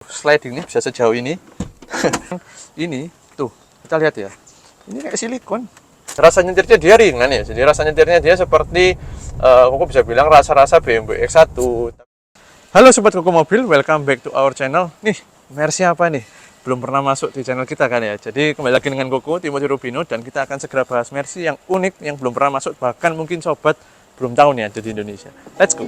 slidingnya bisa sejauh ini. Ini tuh kita lihat ya, ini kayak silikon. Rasa nyetirnya dia ringan ya, jadi rasa nyetirnya dia seperti aku bisa bilang rasa-rasa BMW X1. Halo sobat Koko Mobil, welcome back to our channel. Nih, Mercy apa nih? Belum pernah masuk di channel kita kan ya. Jadi kembali lagi dengan Koko, Timothy Rubino, dan kita akan segera bahas Mercy yang unik, yang belum pernah masuk, bahkan mungkin sobat belum tahu nih ada di Indonesia. Let's go.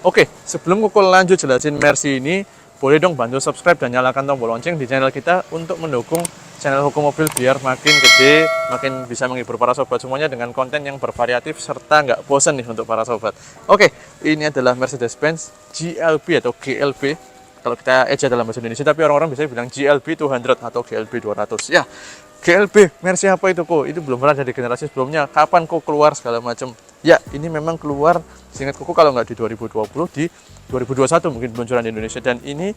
Oke, sebelum Koko lanjut jelasin Mercy ini, boleh dong bantu subscribe dan nyalakan tombol lonceng di channel kita untuk mendukung channel Koko Mobil biar makin gede, makin bisa menghibur para sobat semuanya dengan konten yang bervariatif serta nggak bosan nih untuk para sobat. Oke, ini adalah Mercedes-Benz GLB atau GLB. Kalau kita eja dalam bahasa Indonesia, tapi orang-orang bisa bilang GLB 200 atau GLB 200. Ya, GLB, Mercy apa itu kok? Itu belum pernah ada di generasi sebelumnya. Kapan kok keluar segala macam? Ya, ini memang keluar, seingat Koko kalau nggak di 2020, di 2021 mungkin peluncuran di Indonesia. Dan ini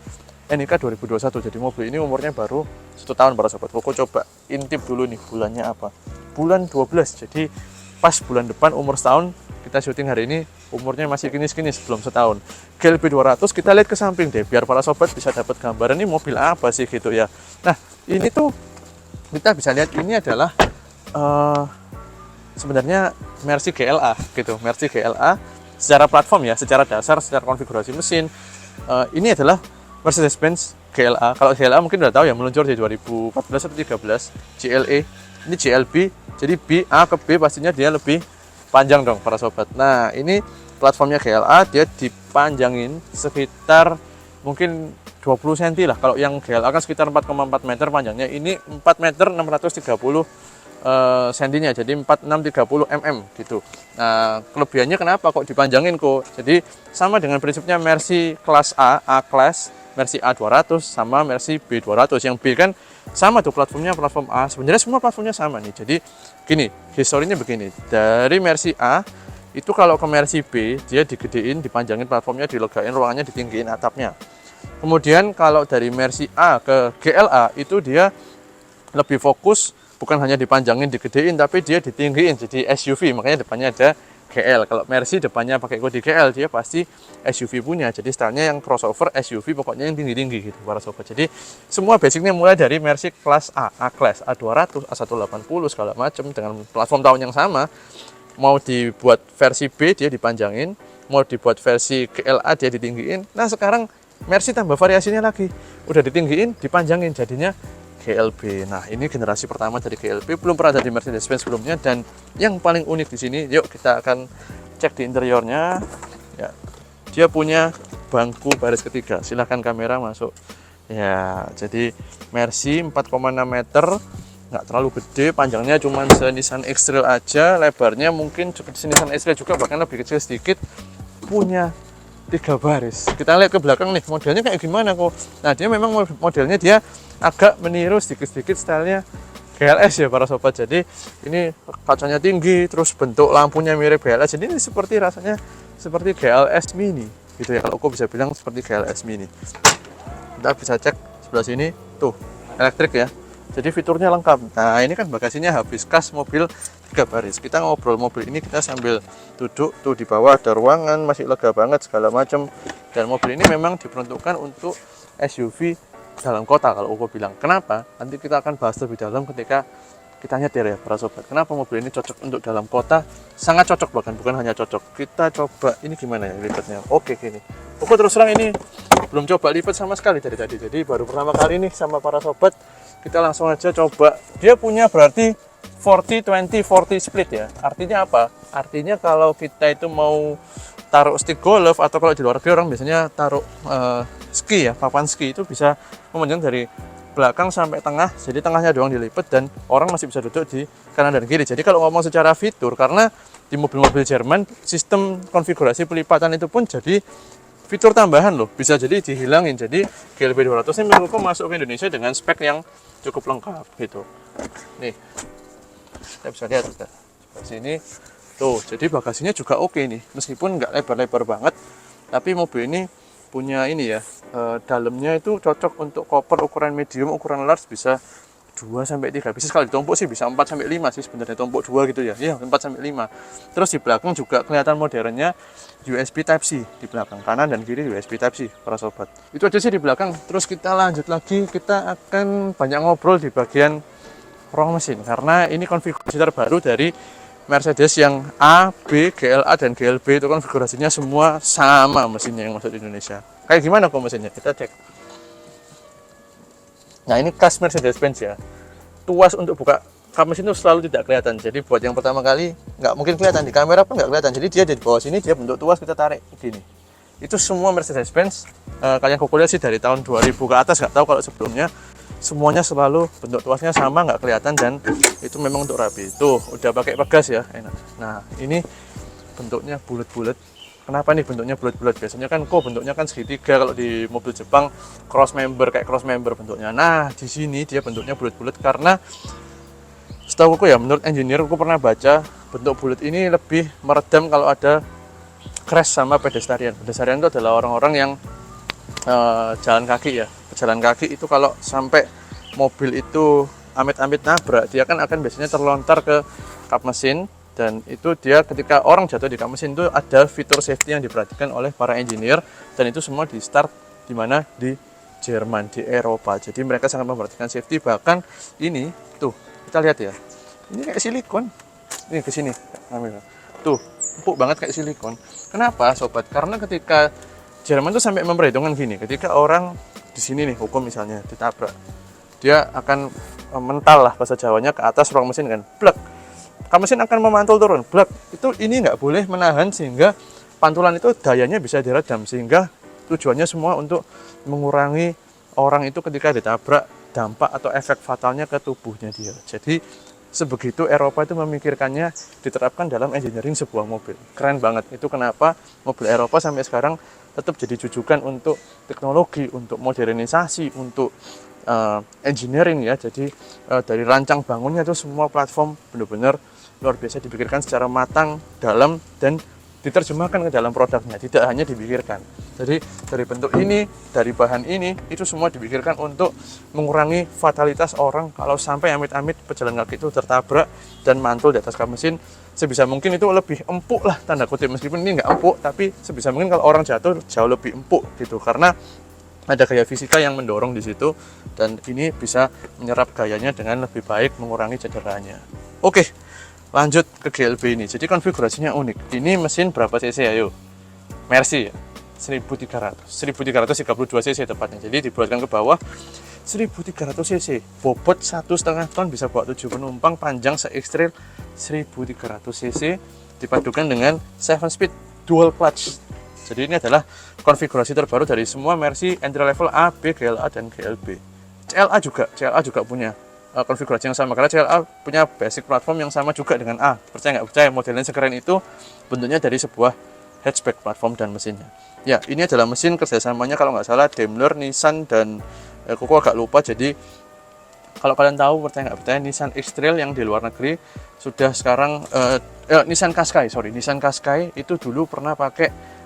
NIK 2021, jadi mobil ini umurnya baru 1 tahun para sobat. Koko coba intip dulu nih, bulannya apa? Bulan 12, jadi pas bulan depan umur setahun. Kita syuting hari ini, umurnya masih kinis-kinis, belum setahun. GLB 200, kita lihat ke samping deh, biar para sobat bisa dapat gambaran ini mobil apa sih gitu ya. Nah, ini tuh kita bisa lihat ini adalah sebenarnya Mercy GLA gitu. Mercy GLA secara platform ya, secara dasar, secara konfigurasi mesin, ini adalah Mercedes-Benz GLA. Kalau GLA mungkin udah tahu ya, meluncur di 2014 atau 2013. GLE, ini GLB, jadi B, A ke B pastinya dia lebih panjang dong para sobat. Nah, ini platformnya GLA, dia dipanjangin sekitar mungkin 20 cm lah. Kalau yang GLA kan sekitar 4,4 meter panjangnya, ini 4 meter 630 sentinya, jadi 4630 mm gitu. Nah, kelebihannya kenapa kok dipanjangin kok? Jadi sama dengan prinsipnya Mercy kelas A, A class, Mercy A200 sama Mercy B200. Yang B kan sama tuh platformnya, platform A. Sebenarnya semua platformnya sama nih. Jadi gini, historinya begini. Dari Mercy A itu kalau ke Mercy B dia digedein, dipanjangin platformnya, dilegain ruangannya, ditinggiin atapnya. Kemudian kalau dari Mercy A ke GLA itu dia lebih fokus, bukan hanya dipanjangin, digedein, tapi dia ditinggiin jadi SUV, makanya depannya ada GL. Kalau Mercy depannya pakai kode GL, dia pasti SUV punya, jadi stylenya yang crossover SUV, pokoknya yang tinggi-tinggi gitu para sobat. Jadi semua basicnya mulai dari Mercy kelas A, A class, A200, A180 segala macam dengan platform tahun yang sama. Mau dibuat versi B dia dipanjangin, mau dibuat versi GLA dia ditinggiin. Nah, sekarang Mercy tambah variasinya lagi, udah ditinggiin, dipanjangin, jadinya GLB. Nah, ini generasi pertama dari GLB, belum pernah ada di Mercedes-Benz sebelumnya. Dan yang paling unik di sini, yuk kita akan cek di interiornya. Ya, dia punya bangku baris ketiga. Silahkan kamera masuk. Ya, jadi Mercy 4,6 meter, nggak terlalu gede, panjangnya cuma se-Nissan X-Trail aja, lebarnya mungkin seperti Nissan X-Trail juga, bahkan lebih kecil sedikit. Punya 3 baris. Kita lihat ke belakang nih, modelnya kayak gimana kok. Nah, dia memang modelnya dia agak meniru sedikit-sedikit stylenya GLS ya para sobat. Jadi ini kacanya tinggi, terus bentuk lampunya mirip GLS. Jadi ini seperti rasanya seperti GLS Mini gitu ya, kalau aku bisa bilang seperti GLS Mini. Kita bisa cek sebelah sini tuh, elektrik ya, jadi fiturnya lengkap. Nah, ini kan bagasinya habis kas mobil 3 baris. Kita ngobrol mobil ini kita sambil duduk tuh, di bawah ada ruangan, masih lega banget segala macam. Dan mobil ini memang diperuntukkan untuk SUV dalam kota kalau aku bilang. Kenapa? Nanti kita akan bahas lebih dalam ketika kita nyetir ya para sobat. Kenapa mobil ini cocok untuk dalam kota? Sangat cocok, bahkan bukan hanya cocok. Kita coba ini gimana ya lipatnya. Oke, gini. Aku terus terang ini belum coba lipat sama sekali dari tadi. Jadi baru pertama kali nih sama para sobat. Kita langsung aja coba. Dia punya berarti 40-20-40 split ya. Artinya apa? Artinya kalau kita itu mau taruh stick golf, atau kalau di luar negeri orang biasanya taruh ski ya, papan ski, itu bisa memanjang dari belakang sampai tengah. Jadi tengahnya doang dilipat dan orang masih bisa duduk di kanan dan kiri. Jadi kalau ngomong secara fitur, karena di mobil-mobil Jerman sistem konfigurasi pelipatan itu pun jadi fitur tambahan loh, bisa jadi dihilangin. Jadi GLB 200 ini menurutku masuk ke Indonesia dengan spek yang cukup lengkap gitu. Nih, kita bisa lihat udah sebelah sini tuh. Jadi bagasinya juga oke nih, meskipun nggak lebar-lebar banget, tapi mobil ini punya ini ya, dalamnya itu cocok untuk koper ukuran medium, ukuran large bisa 2-3 bisa, sekali ditumpuk sih bisa 4-5 sih sebenarnya, tumpuk 2 gitu ya, iya 4-5. Terus di belakang juga kelihatan modernnya USB Type C di belakang, kanan dan kiri USB Type C para sobat. Itu aja sih di belakang. Terus kita lanjut lagi, kita akan banyak ngobrol di bagian ruang mesin karena ini konfigurasi terbaru dari Mercedes yang A, B, GLA dan GLB itu konfigurasinya semua sama mesinnya yang masuk di Indonesia. Kayak gimana kok mesinnya? Kita cek. Nah ini khas Mercedes-Benz ya, tuas untuk buka kap mesin itu selalu tidak kelihatan. Jadi buat yang pertama kali nggak mungkin kelihatan, di kamera pun nggak kelihatan. Jadi dia di bawah sini, dia bentuk tuas, kita tarik gini. Itu semua Mercedes-Benz, kalian kuliah sih dari tahun 2000 ke atas, nggak tahu kalau sebelumnya. Semuanya selalu bentuk tuasnya sama, nggak kelihatan, dan itu memang untuk rapi. Tuh udah pakai pegas ya, enak. Nah ini bentuknya bulat-bulat. Kenapa nih bentuknya bulat-bulat? Biasanya kan bentuknya kan segitiga kalau di mobil Jepang, cross member, kayak cross member bentuknya. Nah di sini dia bentuknya bulat-bulat karena setahu aku ya, menurut engineer aku pernah baca, bentuk bulat ini lebih meredam kalau ada crash sama pedestrian. Pedestrian itu adalah orang-orang yang jalan kaki ya. Pejalan kaki itu kalau sampai mobil itu amit-amit nabrak, dia kan akan biasanya terlontar ke kap mesin. Dan itu dia ketika orang jatuh di kap mesin itu ada fitur safety yang diperhatikan oleh para engineer, dan itu semua di start di mana di Jerman, di Eropa. Jadi mereka sangat memperhatikan safety. Bahkan ini tuh kita lihat ya, ini kayak silikon. Ini ke sini tuh empuk banget kayak silikon. Kenapa sobat? Karena ketika Jerman tuh sampai memperhitungkan gini, ketika orang di sini nih hukum misalnya ditabrak, dia akan mental lah bahasa Jawanya ke atas ruang mesin kan, blek. Kap mesin akan memantul turun, blek. Itu ini nggak boleh menahan sehingga pantulan itu dayanya bisa diredam, sehingga tujuannya semua untuk mengurangi orang itu ketika ditabrak dampak atau efek fatalnya ke tubuhnya dia. Jadi sebegitu Eropa itu memikirkannya, diterapkan dalam engineering sebuah mobil. Keren banget. Itu kenapa mobil Eropa sampai sekarang tetap jadi jujukan untuk teknologi, untuk modernisasi, untuk engineering ya. Jadi dari rancang bangunnya itu semua platform benar-benar luar biasa dipikirkan secara matang, dalam, dan diterjemahkan ke dalam produknya, tidak hanya dipikirkan. Jadi dari bentuk ini, dari bahan ini, itu semua dipikirkan untuk mengurangi fatalitas orang kalau sampai amit-amit pejalan kaki itu tertabrak dan mantul di atas kap mesin. Sebisa mungkin itu lebih empuk lah, tanda kutip, meskipun ini nggak empuk, tapi sebisa mungkin kalau orang jatuh jauh lebih empuk gitu, karena ada gaya fisika yang mendorong di situ, dan ini bisa menyerap gayanya dengan lebih baik, mengurangi cederanya. Oke, lanjut ke GLB ini. Jadi konfigurasinya unik. Ini mesin berapa cc ayo? Mercy ya, 1332 cc tepatnya. Jadi dibuatkan ke bawah 1300 cc, bobot 1,5 ton, bisa bawa 7 penumpang, panjang se-ekstril 1300 cc, dipadukan dengan 7 speed dual clutch. Jadi ini adalah konfigurasi terbaru dari semua Mercy entry level A, B, GLA, dan GLB. CLA juga punya konfigurasi yang sama, karena CLA punya basic platform yang sama juga dengan A. Percaya nggak percaya, modelnya sekeren itu, bentuknya dari sebuah hatchback platform dan mesinnya. Ya, ini adalah mesin kerjasamanya kalau nggak salah Daimler, Nissan, dan aku agak lupa. Jadi kalau kalian tahu, percaya nggak percaya, Nissan X-Trail yang di luar negeri sudah sekarang Nissan Qashqai itu dulu pernah pakai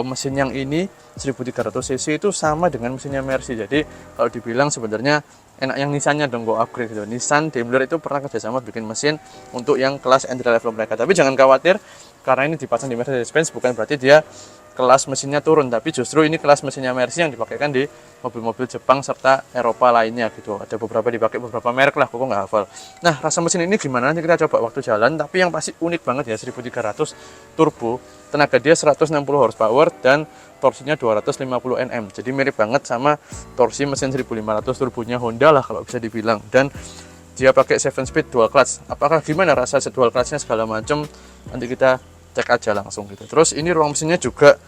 mesin yang ini 1300 cc itu sama dengan mesinnya Mercy. Jadi kalau dibilang sebenarnya enak yang Nissannya dong, go upgrade gitu. Nissan, Daimler itu pernah kerjasama bikin mesin untuk yang kelas entry level mereka. Tapi jangan khawatir, karena ini dipasang di Mercedes-Benz bukan berarti dia kelas mesinnya turun, tapi justru ini kelas mesinnya Mercy yang dipakaikan di mobil-mobil Jepang serta Eropa lainnya gitu. Ada beberapa dipakai beberapa merek lah, kok nggak hafal. Nah, rasa mesin ini gimana nanti kita coba waktu jalan, tapi yang pasti unik banget ya, 1300 turbo, tenaga dia 160 horsepower dan torsinya 250 Nm. Jadi mirip banget sama torsi mesin 1500 turbonya Honda lah kalau bisa dibilang, dan dia pakai 7 speed dual clutch. Apakah gimana rasa dual clutchnya segala macam, nanti kita cek aja langsung gitu. Terus ini ruang mesinnya juga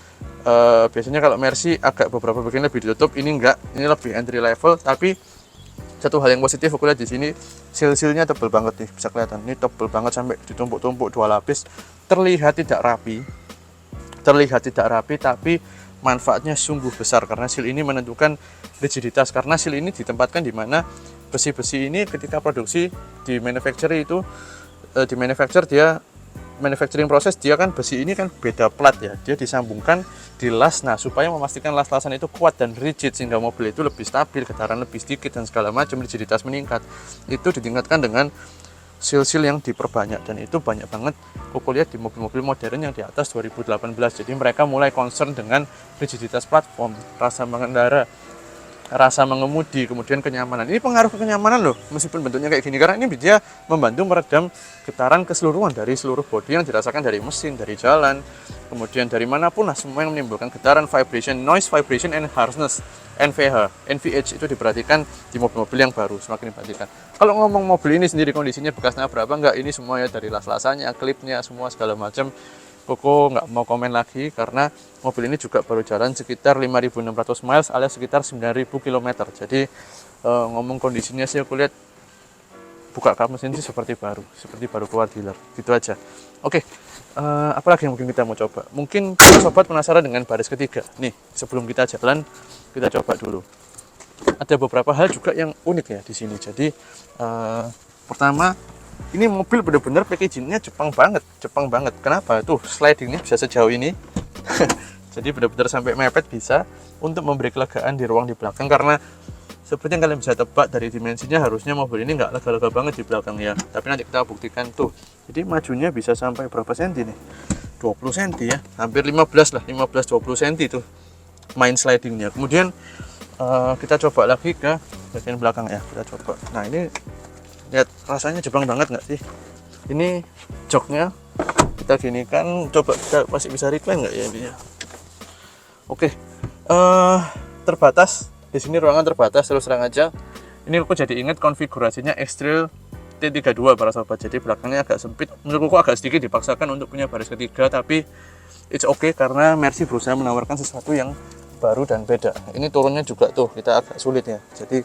biasanya kalau Mercy agak beberapa bagian lebih ditutup, ini enggak, ini lebih entry level. Tapi satu hal yang positif aku lihat di sini, seal-sealnya tebal banget nih, bisa kelihatan ini tebal banget sampai ditumpuk-tumpuk 2 lapis. Terlihat tidak rapi, tapi manfaatnya sungguh besar karena seal ini menentukan rigiditas. Karena seal ini ditempatkan di mana besi-besi ini ketika produksi di manufacturer itu di manufacturing proses dia kan besi ini kan beda plat ya, dia disambungkan di las. Nah, supaya memastikan las-lasan itu kuat dan rigid sehingga mobil itu lebih stabil, getaran lebih sedikit dan segala macam, rigiditas meningkat. Itu ditingkatkan dengan seal-seal yang diperbanyak, dan itu banyak banget aku lihat di mobil-mobil modern yang di atas 2018. Jadi mereka mulai concern dengan rigiditas platform, rasa mengendara, rasa mengemudi, kemudian kenyamanan. Ini pengaruh ke kenyamanan loh, meskipun bentuknya kayak gini, karena ini dia membantu meredam getaran keseluruhan dari seluruh bodi yang dirasakan dari mesin, dari jalan, kemudian dari manapun lah, semua yang menimbulkan getaran, vibration, noise, vibration, and harshness, NVH itu diperhatikan di mobil-mobil yang baru, semakin diperhatikan. Kalau ngomong mobil ini sendiri kondisinya bekas nabrak apa enggak, ini semua ya dari las-lasannya, klipnya, semua segala macam. Koko nggak mau komen lagi karena mobil ini juga baru jalan sekitar 5.600 miles alias sekitar 9.000 km. Jadi ngomong kondisinya sih aku lihat buka kap mesin sih seperti baru keluar dealer, gitu aja. Oke, apalagi yang mungkin kita mau coba? Mungkin sobat penasaran dengan baris ketiga. Nih, sebelum kita jalan, kita coba dulu. Ada beberapa hal juga yang unik ya di sini. Jadi pertama, ini mobil benar-benar packagingnya Jepang banget. Kenapa? Tuh slidingnya bisa sejauh ini. Jadi benar-benar sampai mepet bisa untuk memberi kelegaan di ruang di belakang, karena seperti yang kalian bisa tebak dari dimensinya, harusnya mobil ini nggak lega-lega banget di belakang ya. Tapi nanti kita buktikan tuh. Jadi majunya bisa sampai berapa senti nih? 20 senti ya, hampir 15 lah, 15-20 senti tuh main slidingnya. Kemudian kita coba lagi ke bagian belakang ya, kita coba. Nah ini lihat rasanya Jepang banget nggak sih? Ini joknya kita gini kan, coba kita masih bisa recline nggak ya ini ya? Oke, terbatas di sini, ruangan terbatas, terus terang aja. Ini aku jadi ingat konfigurasinya X-Trail T32 para sahabat. Jadi belakangnya agak sempit, menurutku agak sedikit dipaksakan untuk punya baris ketiga, tapi it's okay karena Mercy berusaha menawarkan sesuatu yang baru dan beda. Ini turunnya juga tuh kita agak sulit ya. Jadi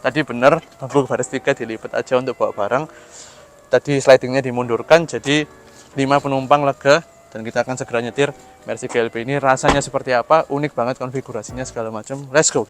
tadi bener bangku baris 3 dilipat aja untuk bawa barang. Tadi slidingnya dimundurkan jadi 5 penumpang lega, dan kita akan segera nyetir Mercy GLB ini. Rasanya seperti apa, unik banget konfigurasinya segala macam. Let's go.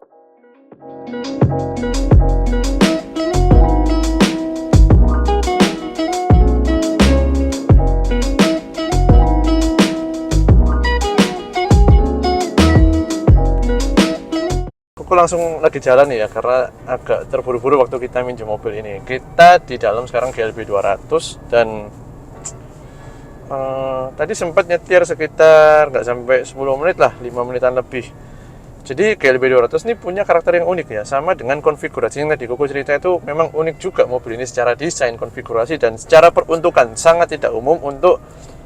Aku langsung lagi jalan ya, karena agak terburu-buru waktu kita minjem mobil ini. Kita di dalam sekarang GLB 200, dan tadi sempat nyetir sekitar nggak sampai 10 menit lah, 5 menitan lebih. Jadi GLB 200 ini punya karakter yang unik ya, sama dengan konfigurasi yang tadi Koko cerita itu. Memang unik juga mobil ini secara desain, konfigurasi, dan secara peruntukan sangat tidak umum untuk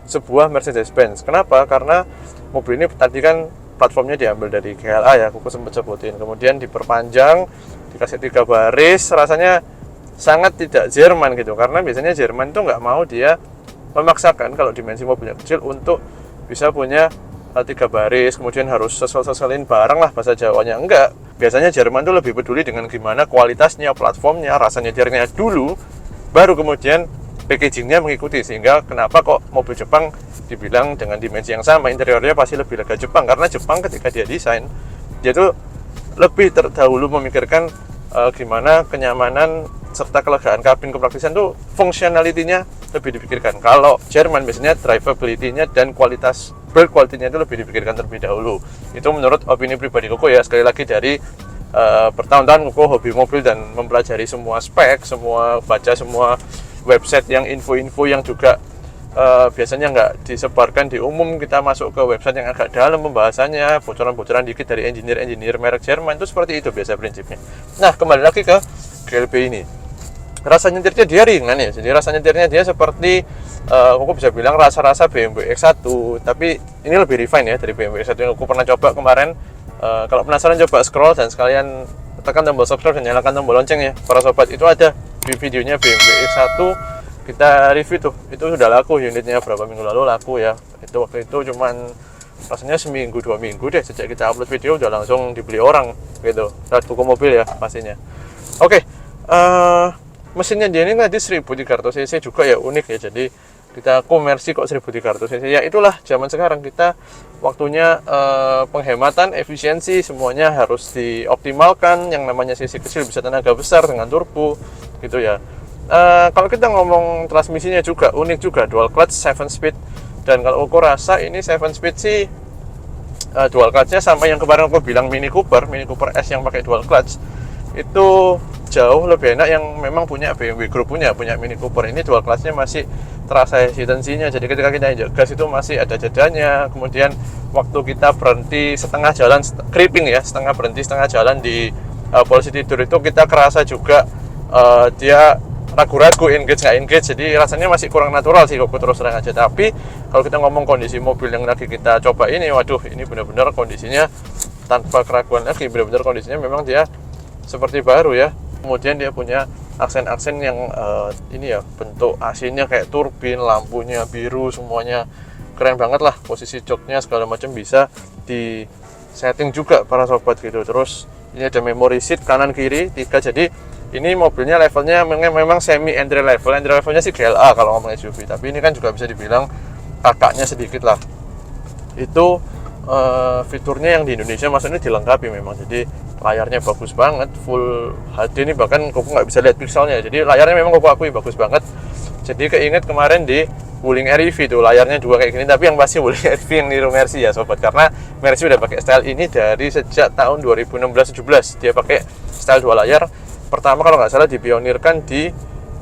sebuah Mercedes-Benz. Kenapa? Karena mobil ini tadi kan platformnya diambil dari GLA ya, Koko sempat sebutin. Kemudian diperpanjang, dikasih 3 baris, rasanya sangat tidak Jerman gitu. Karena biasanya Jerman tuh nggak mau dia memaksakan kalau dimensi mobilnya kecil untuk bisa punya 3 baris, kemudian harus sesel-seselin barang lah bahasa Jawanya. Enggak, biasanya Jerman tuh lebih peduli dengan gimana kualitasnya, platformnya, rasa nyetirnya dulu, baru kemudian packagingnya mengikuti. Sehingga kenapa kok mobil Jepang dibilang dengan dimensi yang sama, interiornya pasti lebih lega Jepang, karena Jepang ketika dia desain, dia tuh lebih terdahulu memikirkan gimana kenyamanan serta kelegaan kabin, kepraktisan tuh functionality-nya lebih dipikirkan. Kalau Jerman biasanya drivability-nya dan kualitas build quality-nya itu lebih dipikirkan terlebih dahulu. Itu menurut opini pribadi Koko ya, sekali lagi dari bertahun-tahun Koko hobi mobil dan mempelajari semua spek, semua baca semua website yang info-info yang juga biasanya nggak disebarkan di umum. Kita masuk ke website yang agak dalam pembahasannya, bocoran-bocoran dikit dari engineer merek Jerman, itu seperti itu biasa prinsipnya. Nah, kembali lagi ke GLB ini. Rasa nyetirnya dia ringan ya, jadi rasa nyetirnya dia seperti aku bisa bilang rasa-rasa BMW X1, tapi ini lebih refine ya dari BMW X1 yang aku pernah coba kemarin. Kalau penasaran coba scroll dan sekalian tekan tombol subscribe dan nyalakan tombol lonceng ya para sobat. Itu ada di videonya BMW X1 kita review tuh, itu sudah laku unitnya berapa minggu lalu laku ya. Itu waktu itu cuman rasanya seminggu 2 minggu deh sejak kita upload video udah langsung dibeli orang gitu. Saat buku mobil ya pastinya. Oke, mesinnya dia ini tadi 1300 cc juga ya, unik ya. Jadi kita komersi kok 1300 cc ya, itulah zaman sekarang kita waktunya penghematan, efisiensi, semuanya harus dioptimalkan. Yang namanya cc kecil bisa tenaga besar dengan turbo gitu ya. Kalau kita ngomong transmisinya juga unik juga, dual clutch 7 speed. Dan kalau aku rasa ini 7 speed sih dual clutchnya sama yang kemarin aku bilang Mini Cooper S yang pakai dual clutch itu jauh lebih enak, yang memang punya BMW Group punya Mini Cooper. Ini dual clutchnya masih terasa hesitancy-nya, jadi ketika kita injak gas itu masih ada jedanya. Kemudian waktu kita berhenti setengah jalan, creeping ya, setengah berhenti setengah jalan di posisi tidur itu kita kerasa juga dia ragu-ragu engage nggak engage, jadi rasanya masih kurang natural sih kok terus terang aja. Tapi kalau kita ngomong kondisi mobil yang lagi kita coba ini, waduh ini benar-benar kondisinya tanpa keraguan lagi, benar-benar kondisinya memang dia seperti baru ya. Kemudian dia punya aksen-aksen yang ini ya, bentuk AC-nya kayak turbin, lampunya biru, semuanya keren banget lah. Posisi joknya segala macam bisa di setting juga para sobat gitu. Terus ini ada memory seat kanan kiri 3, jadi ini mobilnya levelnya memang semi entry levelnya sih GLA kalau ngomong SUV, tapi ini kan juga bisa dibilang kakaknya sedikit lah. Itu fiturnya yang di Indonesia maksudnya dilengkapi memang, jadi layarnya bagus banget, full HD, ini bahkan Koko nggak bisa lihat pixelnya, jadi layarnya memang Koko akui bagus banget. Jadi keinget kemarin di Wuling REV tuh layarnya juga kayak gini, tapi yang pasti Wuling REV yang niru Mercy ya sobat, karena Mercy udah pakai style ini dari sejak tahun 2016-17. Dia pakai style dua layar, pertama kalau nggak salah dipionirkan di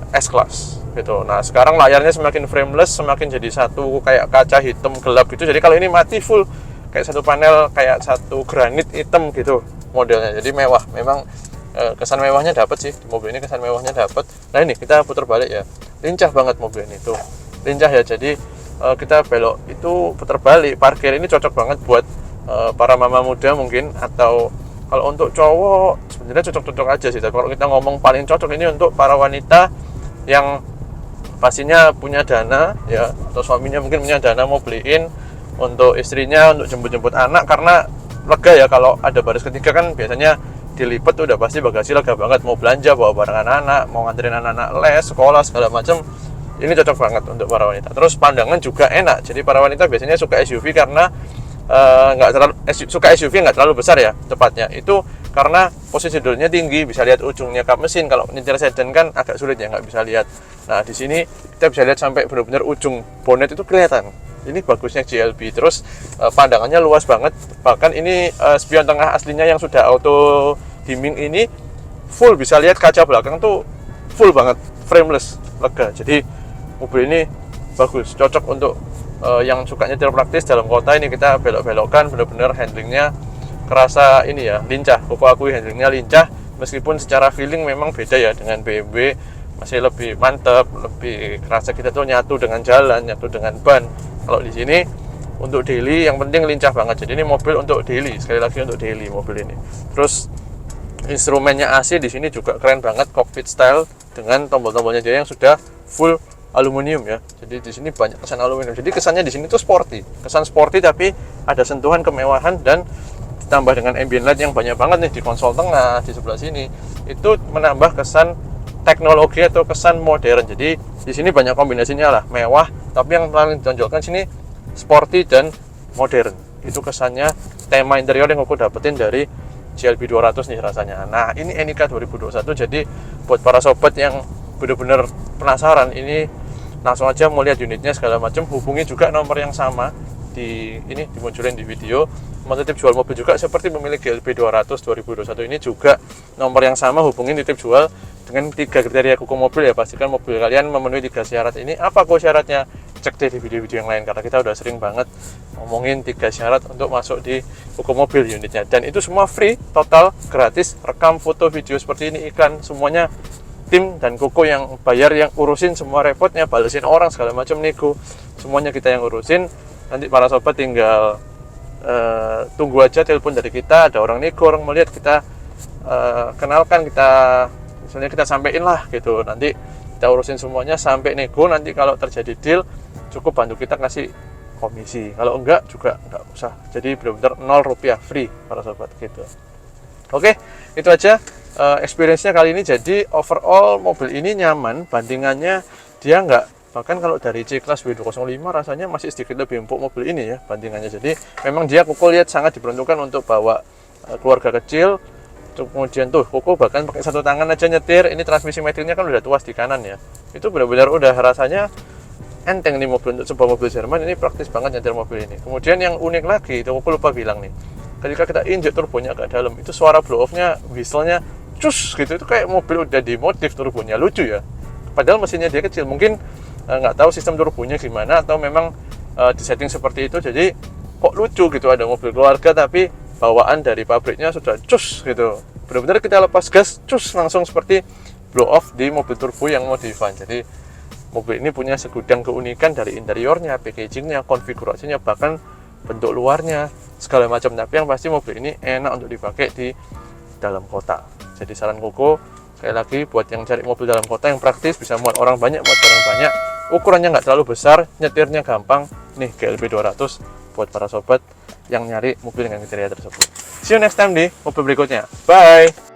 S-Class gitu. Nah sekarang layarnya semakin frameless, semakin jadi satu kayak kaca hitam gelap gitu. Jadi kalau ini mati full kayak satu panel, kayak satu granit hitam gitu modelnya. Jadi mewah, memang kesan mewahnya dapat sih di mobil ini, kesan mewahnya dapat. Nah ini kita putar balik ya, lincah banget mobil ini tuh, lincah ya. Jadi kita belok itu putar balik, parkir ini cocok banget buat para mama muda mungkin, atau kalau untuk cowok sebenarnya cocok-cocok aja sih. Tapi kalau kita ngomong paling cocok ini untuk para wanita yang pastinya punya dana ya, atau suaminya mungkin punya dana mau beliin untuk istrinya untuk jemput-jemput anak, karena lega ya kalau ada baris ketiga kan biasanya dilipat udah pasti bagasi lega banget, mau belanja bawa barang anak-anak, mau nganterin anak-anak les, sekolah segala macam. Ini cocok banget untuk para wanita. Terus pandangan juga enak, jadi para wanita biasanya suka SUV karena nggak terlalu suka SUV nggak terlalu besar ya, tepatnya itu karena posisi duduknya tinggi, bisa lihat ujungnya kap mesin. Kalau nyetir sedan kan agak sulit ya, nggak bisa lihat. Nah di sini kita bisa lihat sampai benar-benar ujung bonet itu kelihatan. Ini bagusnya GLB. Terus pandangannya luas banget, bahkan ini spion tengah aslinya yang sudah auto dimming ini full bisa lihat, kaca belakang tuh full banget, frameless, lega. Jadi mobil ini bagus, cocok untuk yang suka nyetir praktis dalam kota. Ini kita belok-belokkan bener-bener handlingnya kerasa ini ya, lincah. Koko akui handlingnya lincah, meskipun secara feeling memang beda ya dengan BMW, masih lebih mantap, lebih kerasa kita tuh nyatu dengan jalan, nyatu dengan ban. Kalau di sini untuk daily yang penting lincah banget. Jadi ini mobil untuk daily, sekali lagi untuk daily mobil ini. Terus instrumennya AC di sini juga keren banget, cockpit style dengan tombol-tombolnya dia yang sudah full aluminium ya. Jadi di sini banyak kesan aluminium. Jadi kesannya di sini tuh sporty, kesan sporty tapi ada sentuhan kemewahan, dan ditambah dengan ambient light yang banyak banget nih di konsol tengah di sebelah sini. Itu menambah kesan teknologi atau kesan modern. Jadi di sini banyak kombinasinya lah, mewah, tapi yang paling ditonjolkan sini sporty dan modern. Itu kesannya, tema interior yang aku dapetin dari GLB 200 nih rasanya. Nah ini Enica 2021. Jadi buat para sobat yang benar-benar penasaran, ini langsung aja mau lihat unitnya segala macam, hubungi juga nomor yang sama di ini dimunculin di video. Mau titip jual mobil juga seperti pemilik GLB 200 2021 ini juga nomor yang sama, hubungin titip jual dengan 3 kriteria Koko Mobil ya. Pastikan mobil kalian memenuhi 3 syarat ini. Apa kok syaratnya? Cek deh di video-video yang lain, karena kita udah sering banget ngomongin 3 syarat untuk masuk di Koko Mobil unitnya. Dan itu semua free, total gratis, rekam foto video seperti ini, iklan, semuanya tim dan Koko yang bayar, yang urusin semua repotnya, balesin orang segala macam, nego, semuanya kita yang urusin. Nanti para sobat tinggal tunggu aja telepon dari kita, ada orang nego, orang melihat kita kenalkan, kita misalnya kita sampein lah gitu, nanti kita urusin semuanya sampai nego. Nanti kalau terjadi deal cukup bantu kita kasih komisi, kalau enggak juga enggak usah. Jadi benar-benar 0 rupiah, free para sobat gitu. Oke, itu aja experience-nya kali ini. Jadi overall mobil ini nyaman, bandingannya dia enggak, bahkan kalau dari C-Class W205 rasanya masih sedikit lebih empuk mobil ini ya bandingannya. Jadi memang dia Koko lihat sangat diperuntukkan untuk bawa keluarga kecil, Kemudian tuh Koko bahkan pakai satu tangan aja nyetir. Ini transmisi matiknya kan udah tuas di kanan ya, itu benar-benar udah rasanya enteng nih mobil. Untuk sebuah mobil Jerman ini praktis banget nyetir mobil ini. Kemudian yang unik lagi itu aku lupa bilang nih, ketika kita injek turbonya ke dalam, itu suara blow off nya, whistle-nya cus gitu, itu kayak mobil udah dimodif turbonya. Lucu ya, padahal mesinnya dia kecil. Mungkin nggak tahu sistem turbonya gimana, atau memang disetting seperti itu, jadi kok lucu gitu, ada mobil keluarga tapi bawaan dari pabriknya sudah cus gitu, benar-benar kita lepas gas cus langsung seperti blow off di mobil turbo yang modifan. Jadi mobil ini punya segudang keunikan dari interiornya, packagingnya, konfigurasinya, bahkan bentuk luarnya, segala macam. Tapi yang pasti mobil ini enak untuk dipakai di dalam kota. Jadi saran Koko sekali lagi buat yang cari mobil dalam kota yang praktis, bisa muat orang banyak, muat barang banyak, ukurannya nggak terlalu besar, nyetirnya gampang, nih GLB 200 buat para sobat yang nyari mobil dengan kriteria tersebut. See you next time di mobil berikutnya. Bye!